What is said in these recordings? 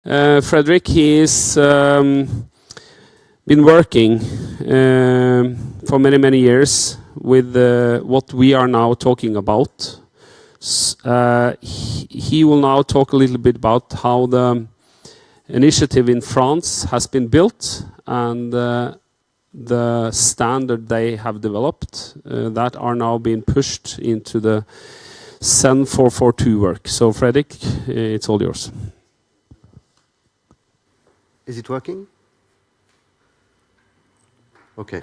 Frédéric, he is been working for many, many years with what we are now talking about. He will now talk a little bit about how the initiative in France has been built and the standard they have developed that are now being pushed into the CEN 442 work. So Frédéric, it's all yours. Is it working? Okay.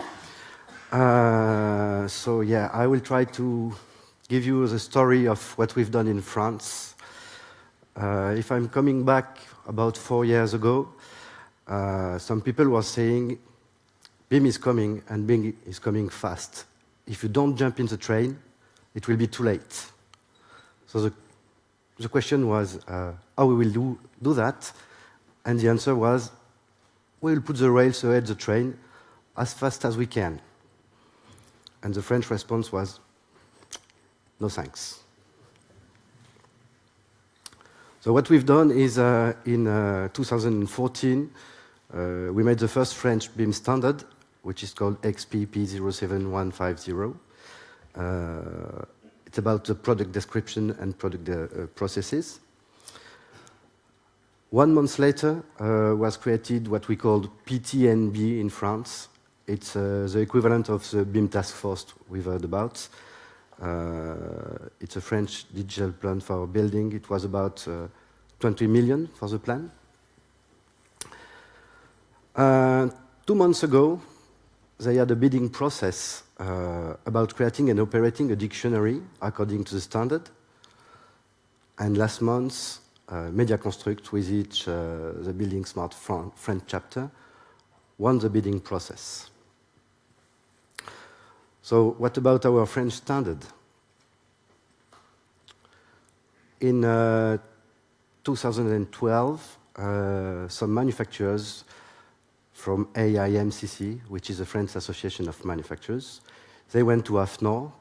So yeah, I will try to give you the story of what we've done in France. If I'm coming back about 4 years ago, some people were saying, BIM is coming, and BIM is coming fast. If you don't jump in the train, it will be too late. So the question was, how we will do that? And the answer was, we will put the rails ahead the train as fast as we can. And the French response was, no thanks. So what we've done is, in 2014, we made the first French BIM standard, which is called XPP 07150. It's about the product description and product processes. 1 month later was created what we called PTNB in France. It's the equivalent of the BIM task force we've heard about. It's a French digital plan for building. It was about 20 million for the plan. 2 months ago, they had a bidding process about creating and operating a dictionary according to the standard. And last month, Media Construct, with each the Building Smart French chapter, won the bidding process. So what about our French standard? In 2012, some manufacturers from AIMCC, which is the French Association of Manufacturers, they went to AFNOR.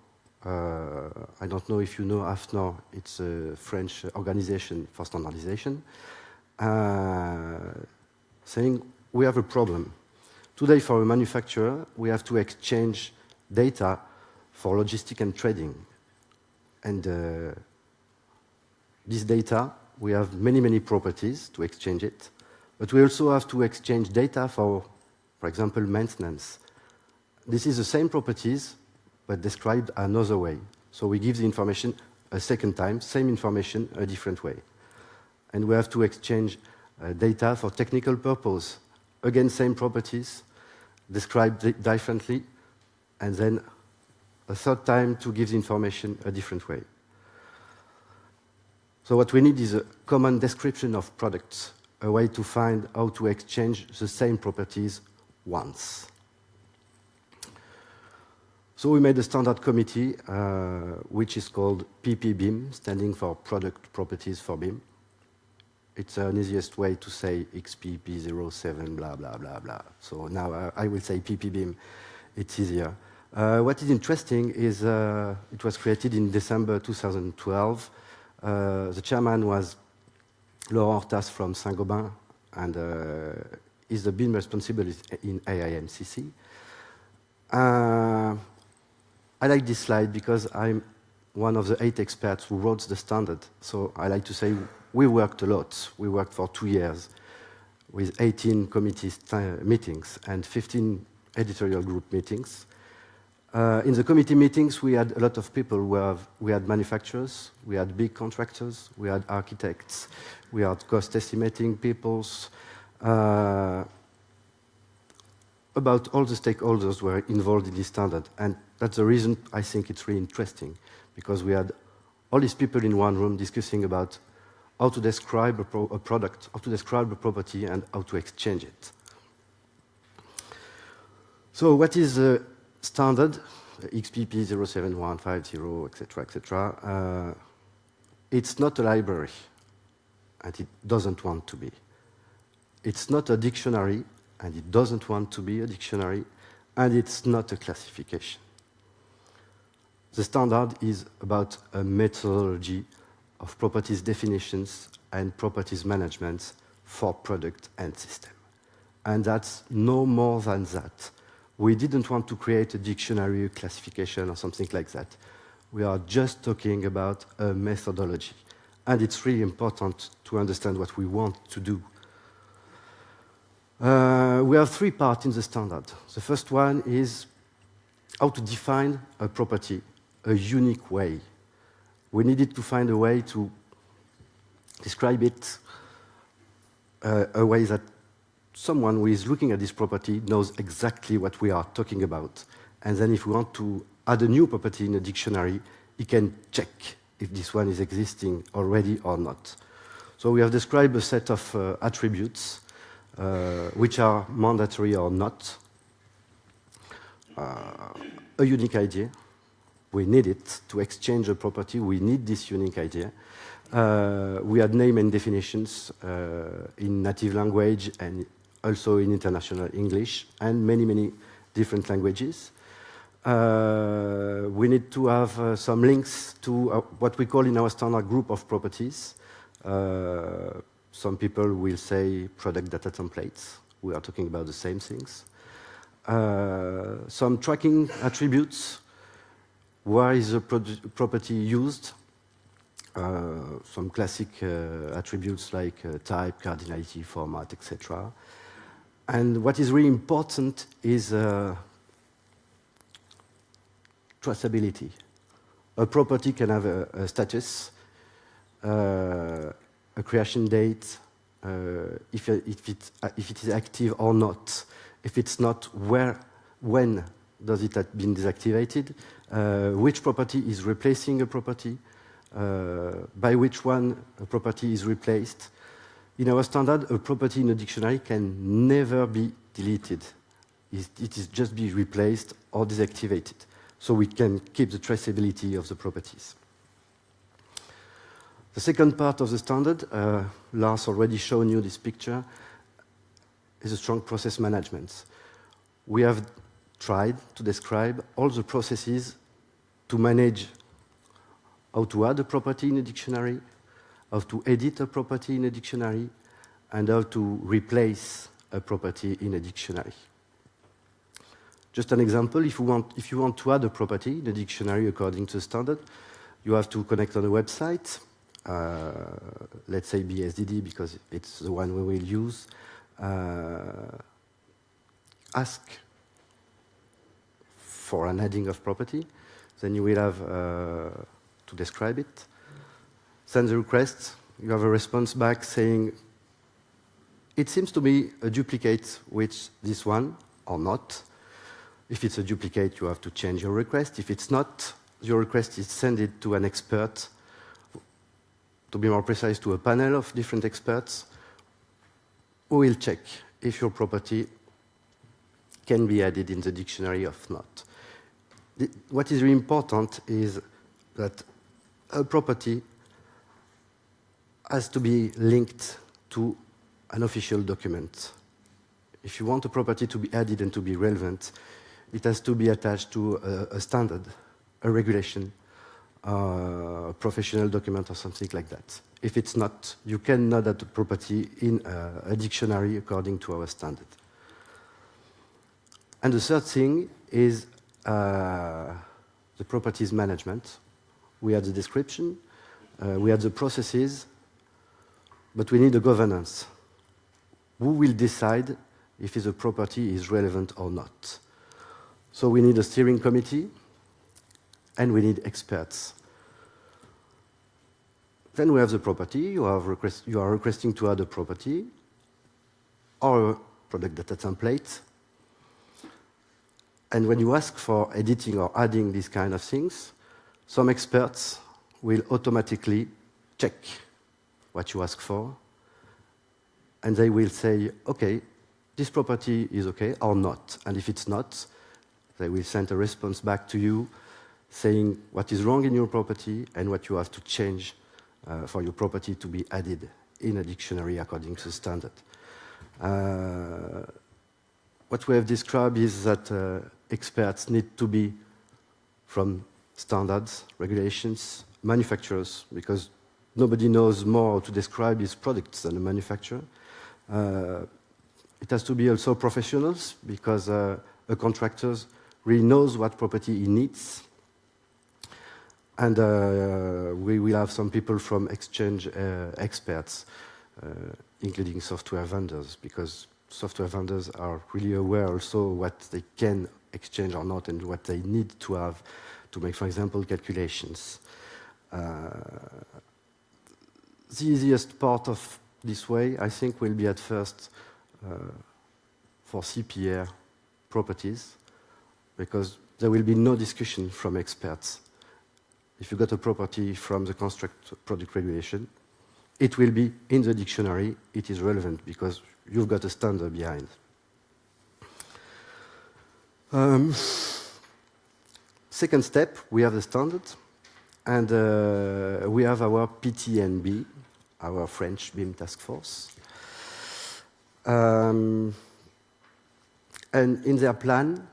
I don't know if you know AFNOR, it's a French organization for standardization, saying, we have a problem. Today, for a manufacturer, we have to exchange data for logistics and trading. And this data, we have many, many properties to exchange it, but we also have to exchange data for example, maintenance. This is the same properties, but described another way. So we give the information a second time, same information, a different way. And we have to exchange data for technical purpose. Again, same properties, described differently, and then a third time to give the information a different way. So what we need is a common description of products, a way to find how to exchange the same properties once. So we made a standard committee, which is called PPBIM, standing for Product Properties for BIM. It's an easiest way to say XPP07, blah, blah, blah, blah. So now I will say PPBIM, it's easier. What is interesting is it was created in December 2012. The chairman was Laurent Hortas from Saint-Gobain, and is the BIM responsibility in AIMCC. I like this slide because I'm one of the 8 experts who wrote the standard. So I like to say we worked a lot. We worked for 2 years with 18 committee meetings and 15 editorial group meetings. In the committee meetings, we had a lot of people. We had manufacturers, we had big contractors, we had architects, we had cost estimating peoples. About all the stakeholders were involved in this standard. And that's the reason I think it's really interesting, because we had all these people in one room discussing about how to describe a product, how to describe a property, and how to exchange it. So what is the standard, XPP 07150, etc., etc.? It's not a library, and it doesn't want to be. It's not a dictionary, and it doesn't want to be a dictionary, and it's not a classification. The standard is about a methodology of properties definitions and properties management for product and system. And that's no more than that. We didn't want to create a dictionary, a classification, or something like that. We are just talking about a methodology. And it's really important to understand what we want to do. We have three parts in the standard. The first one is how to define a property, a unique way. We needed to find a way to describe it, a way that someone who is looking at this property knows exactly what we are talking about. And then if we want to add a new property in a dictionary, he can check if this one is existing already or not. So we have described a set of attributes which are mandatory or not. A unique idea. We need it to exchange a property. We need this unique idea. We had name and definitions in native language and also in international English and many, many different languages. We need to have some links to what we call in our standard group of properties. Some people will say product data templates. We are talking about the same things. Some tracking attributes. Where is the property used? Some classic attributes like type, cardinality, format, etc. And what is really important is traceability. A property can have a status, a creation date, if it is active or not. If it's not, when does it have been deactivated? Which property is replacing a property? By which one a property is replaced? In our standard, a property in a dictionary can never be deleted. It is just be replaced or deactivated. So we can keep the traceability of the properties. The second part of the standard, Lars already shown you this picture, is a strong process management. We have tried to describe all the processes to manage how to add a property in a dictionary, how to edit a property in a dictionary, and how to replace a property in a dictionary. Just an example, if you want to add a property in a dictionary according to standard, you have to connect on a website, let's say BSDD because it's the one we will use. Ask for an adding of property, then you will have to describe it. Send the request, you have a response back saying, it seems to be a duplicate with this one or not. If it's a duplicate, you have to change your request. If it's not, your request is sent it to an expert, to be more precise, to a panel of different experts who will check if your property can be added in the dictionary or not. What is really important is that a property has to be linked to an official document. If you want a property to be added and to be relevant, it has to be attached to a standard, a regulation, a professional document or something like that. If it's not, you cannot add a property in a dictionary according to our standard. And the third thing is the properties management. We had the description, we had the processes, but we need a governance. Who will decide if a property is relevant or not? So we need a steering committee, and we need experts. Then we have the property. You are requesting to add a property or a product data template. And when you ask for editing or adding these kind of things, some experts will automatically check what you ask for, and they will say, okay, this property is okay or not. And if it's not, they will send a response back to you saying what is wrong in your property and what you have to change for your property to be added in a dictionary according to the standard. What we have described is that experts need to be from standards, regulations, manufacturers, because nobody knows more how to describe his products than a manufacturer. It has to be also professionals, because a contractor really knows what property he needs. And we will have some people from exchange experts, including software vendors, because software vendors are really aware also what they can exchange or not and what they need to have to make, for example, calculations. The easiest part of this way, I think, will be at first for CPR properties, because there will be no discussion from experts. If you got a property from the construct product regulation, it will be in the dictionary. It is relevant because you've got a standard behind. Second step, we have the standard, and we have our PTNB, our French BIM task force. And in their plan,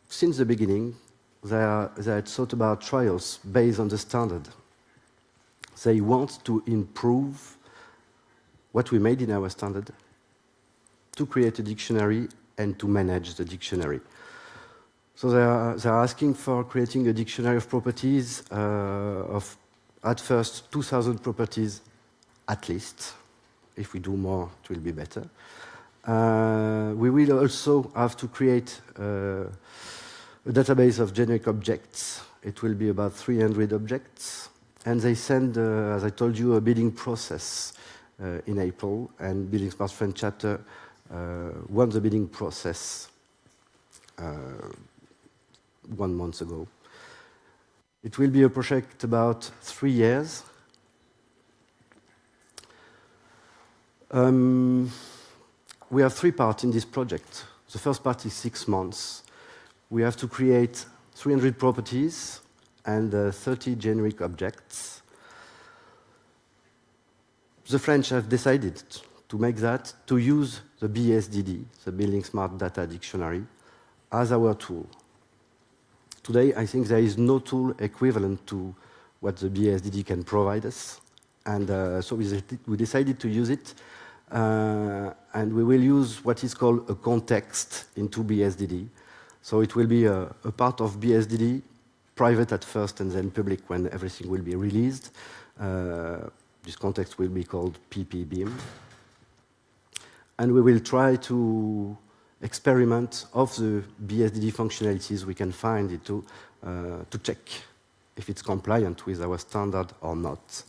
since the beginning, they had thought about trials based on the standard. They want to improve what we made in our standard, to create a dictionary and to manage the dictionary. So they are asking for creating a dictionary of properties of, at first, 2,000 properties at least. If we do more, it will be better. We will also have to create a database of generic objects. It will be about 300 objects. And they send, as I told you, a bidding process in April. And Building Smart French chapter won the bidding process 1 month ago. It will be a project about 3 years. We have 3 parts in this project. The first part is 6 months. We have to create 300 properties and 30 generic objects. The French have decided to make that, to use the BSDD, the Building Smart Data Dictionary, as our tool. Today, I think there is no tool equivalent to what the BSDD can provide us. And so we decided to use it. And we will use what is called a context into BSDD. So it will be a part of BSDD, private at first and then public when everything will be released. This context will be called PPBIM. And we will try to experiment of the BSDD functionalities we can find it to check if it's compliant with our standard or not.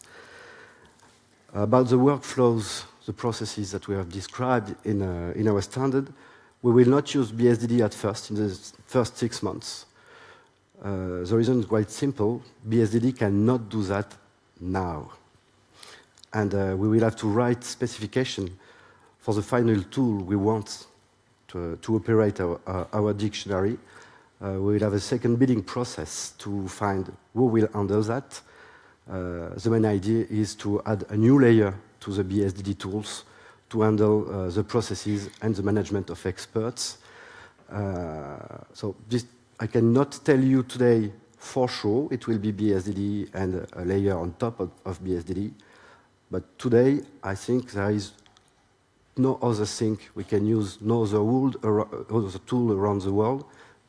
About the workflows, the processes that we have described in our standard, we will not use BSDD at first, in the first 6 months. The reason is quite simple. BSDD cannot do that now. And we will have to write specification for the final tool we want to operate our dictionary. We will have a second bidding process to find who will handle that. The main idea is to add a new layer to the BSDD tools to handle the processes and the management of experts. So this, I cannot tell you today for sure it will be BSDD and a layer on top of BSDD. But today, I think there is no other thing we can use, no other tool around the world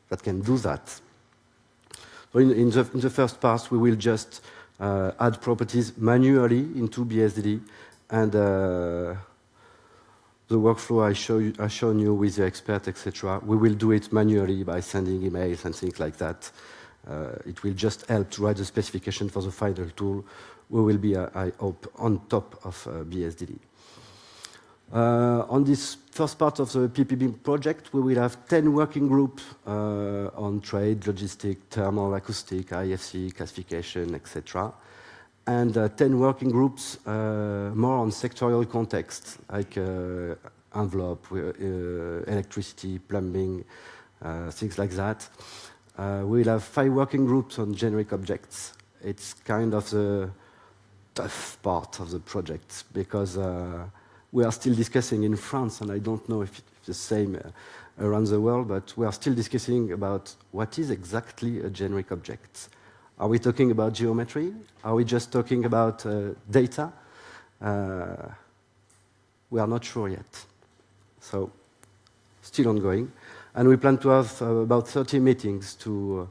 that can do that. So in the first part, we will just add properties manually into BSDD, and the workflow I shown you with the expert, etc. We will do it manually by sending emails and things like that. It will just help to write the specification for the final tool. We will be, I hope, on top of BSDD. On this first part of the PPB project, we will have 10 working groups on trade, logistic, thermal, acoustic, IFC, classification, etc. And 10 working groups more on sectorial context, like envelope, electricity, plumbing, things like that. We'll have 5 working groups on generic objects. It's kind of the tough part of the project because we are still discussing in France, and I don't know if it's the same around the world, but we are still discussing about what is exactly a generic object. Are we talking about geometry? Are we just talking about data? We are not sure yet. So, still ongoing. And we plan to have about 30 meetings to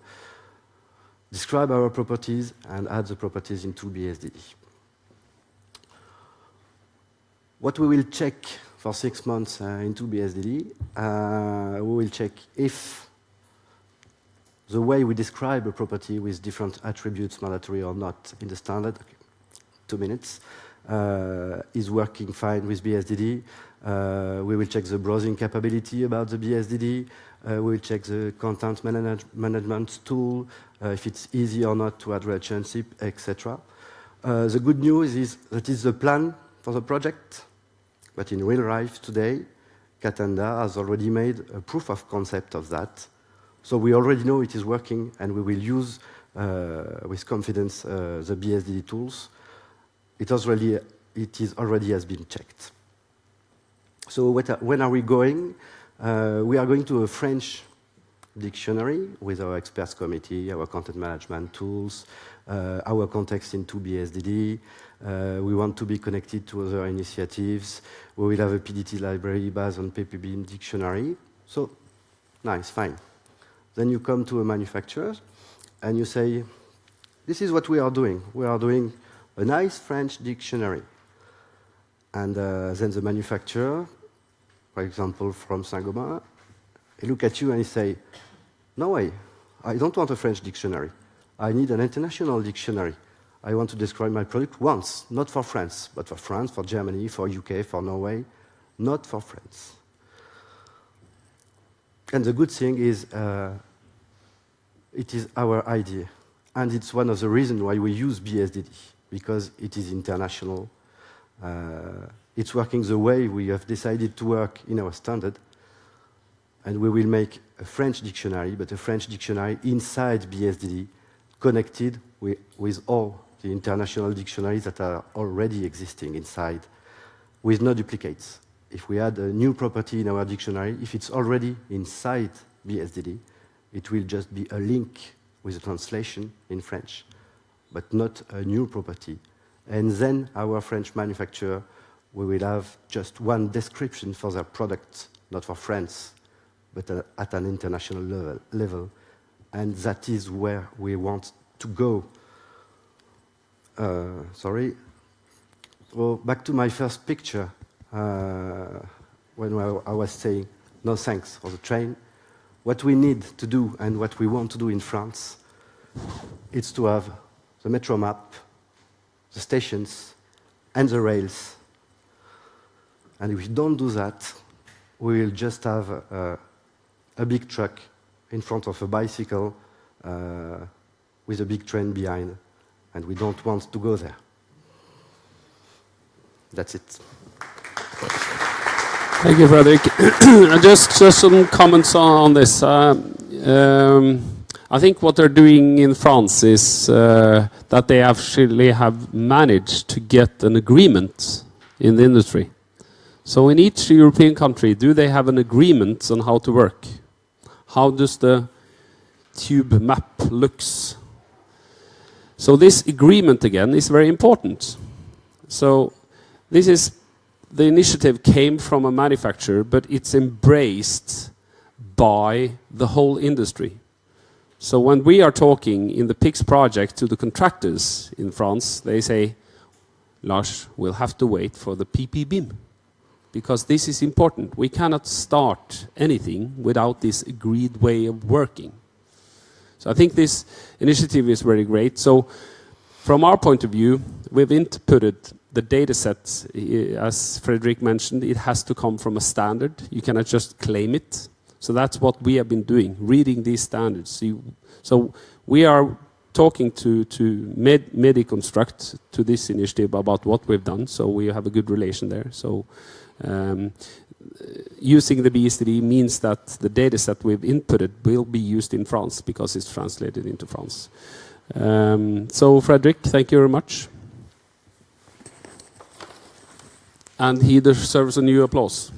describe our properties and add the properties into BSDD. What we will check for 6 months into BSDD, we will check if the way we describe a property with different attributes, mandatory or not, in the standard, 2 minutes, is working fine with BSDD. We will check the browsing capability about the BSDD. We will check the content management tool, if it's easy or not to add relationship, etc. The good news is that is the plan for the project, but in real life today, Katanda has already made a proof of concept of that. So we already know it is working, and we will use with confidence the BSDD tools. It already has been checked. So when are we going? We are going to a French dictionary with our experts committee, our content management tools, our context into BSDD. We want to be connected to other initiatives. We will have a PDT library based on PPBIM dictionary. So, nice, fine. Then you come to a manufacturer and you say, this is what we are doing. We are doing a nice French dictionary. And then the manufacturer, for example, from Saint-Gobain, he look at you and he say, no way, I don't want a French dictionary. I need an international dictionary. I want to describe my product once, not for France, but for France, for Germany, for UK, for Norway, not for France. And the good thing is, it is our idea. And it's one of the reasons why we use BSDD, because it is international. It's working the way we have decided to work in our standard. And we will make a French dictionary, but a French dictionary inside BSDD, connected with all the international dictionaries that are already existing inside, with no duplicates. If we add a new property in our dictionary, if it's already inside BSDD, it will just be a link with a translation in French, but not a new property. And then our French manufacturer, we will have just one description for their product, not for France, but at an international level. And that is where we want to go. Sorry. Well, back to my first picture, when I was saying no thanks for the train. What we need to do and what we want to do in France is to have the metro map, the stations, and the rails. And if we don't do that, we will just have a big truck in front of a bicycle with a big train behind, and we don't want to go there. That's it. Thank you, Frédéric. just some comments on this. I think what they're doing in France is that they actually have managed to get an agreement in the industry. So in each European country, do they have an agreement on how to work? How does the tube map looks? So this agreement again is very important. So this is the initiative came from a manufacturer, but it's embraced by the whole industry. So when we are talking in the PIX project to the contractors in France, they say, Lars, we'll have to wait for the PPBIM, because this is important. We cannot start anything without this agreed way of working. So I think this initiative is very great. So from our point of view, we've inputted the data set, as Frédéric mentioned, it has to come from a standard. You cannot just claim it. So that's what we have been doing, reading these standards. So we are talking to Mediconstruct, to this initiative, about what we've done. So we have a good relation there. So using the BSDD means that the data set we've inputted will be used in France because it's translated into France. So Frédéric, thank you very much. And he deserves a new applause.